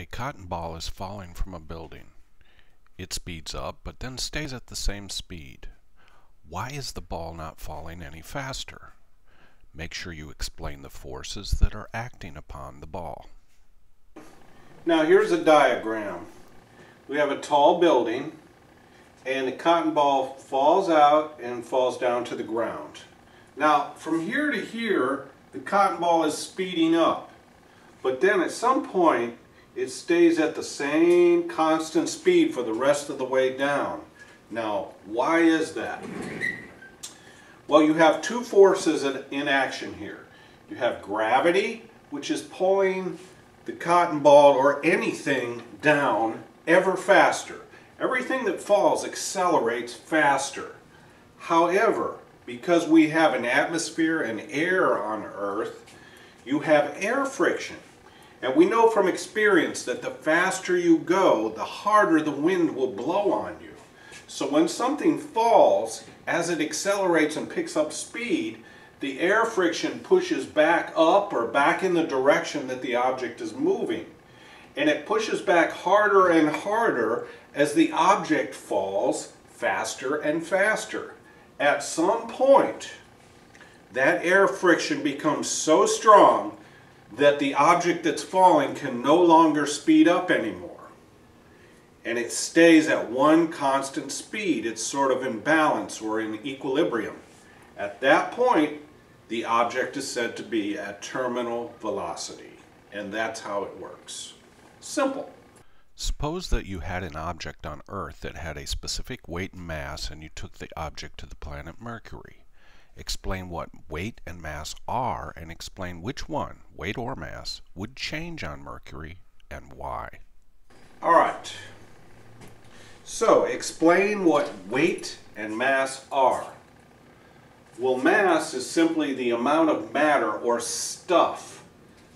A cotton ball is falling from a building. It speeds up, but then stays at the same speed. Why is the ball not falling any faster? Make sure you explain the forces that are acting upon the ball. Now here's a diagram. We have a tall building and the cotton ball falls out and falls down to the ground. Now from here to here the cotton ball is speeding up, but then at some point it stays at the same constant speed for the rest of the way down. Now why is that? Well, you have two forces in action here. You have gravity, which is pulling the cotton ball or anything down ever faster. Everything that falls accelerates faster. However, because we have an atmosphere and air on Earth, you have air friction. And we know from experience that the faster you go, the harder the wind will blow on you. So when something falls, as it accelerates and picks up speed, the air friction pushes back up or back in the direction that the object is moving. And it pushes back harder and harder as the object falls faster and faster. At some point, that air friction becomes so strong that the object that's falling can no longer speed up anymore. And it stays at one constant speed. It's sort of in balance or in equilibrium. At that point, the object is said to be at terminal velocity. And that's how it works. Simple. Suppose that you had an object on Earth that had a specific weight and mass, and you took the object to the planet Mercury. Explain what weight and mass are, and explain which one, weight or mass, would change on Mercury and why. All right. So, explain what weight and mass are. Well, mass is simply the amount of matter or stuff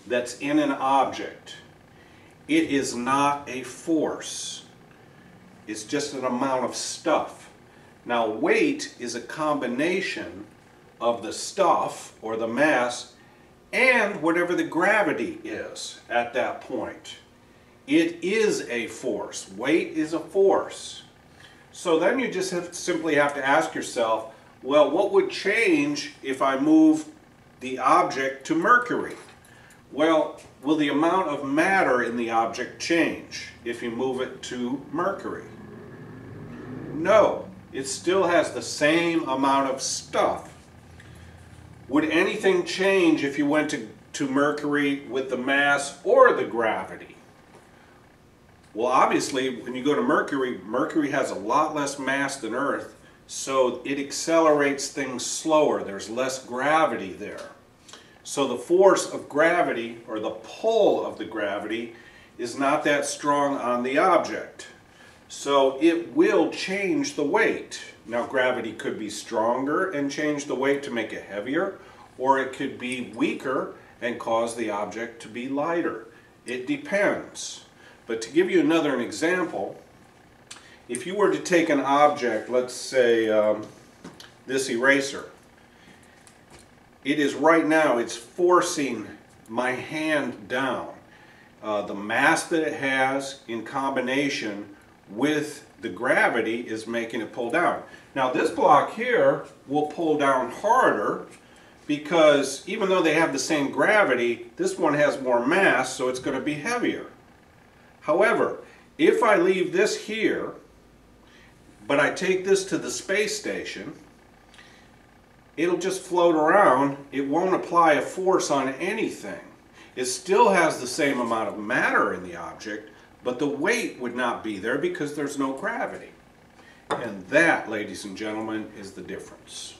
that's in an object. It is not a force. It's just an amount of stuff. Now, weight is a combination of the stuff or the mass and whatever the gravity is at that point. It is a force. Weight is a force. So then you just simply have to ask yourself, well, what would change if I move the object to Mercury? Well, will the amount of matter in the object change if you move it to Mercury? No, it still has the same amount of stuff. Would anything change if you went to Mercury with the mass or the gravity? Well, obviously, when you go to Mercury, Mercury has a lot less mass than Earth, so it accelerates things slower. There's less gravity there. So the force of gravity, or the pull of the gravity, is not that strong on the object. So it will change the weight. Now, gravity could be stronger and change the weight to make it heavier, or it could be weaker and cause the object to be lighter. It depends. But to give you another example, if you were to take an object, let's say this eraser, it is right now, it's forcing my hand down. The mass that it has in combination with the gravity is making it pull down. Now this block here will pull down harder because even though they have the same gravity, this one has more mass, so it's going to be heavier. However, if I leave this here, but I take this to the space station, it'll just float around. It won't apply a force on anything. It still has the same amount of matter in the object, but the weight would not be there because there's no gravity. And that, ladies and gentlemen, is the difference.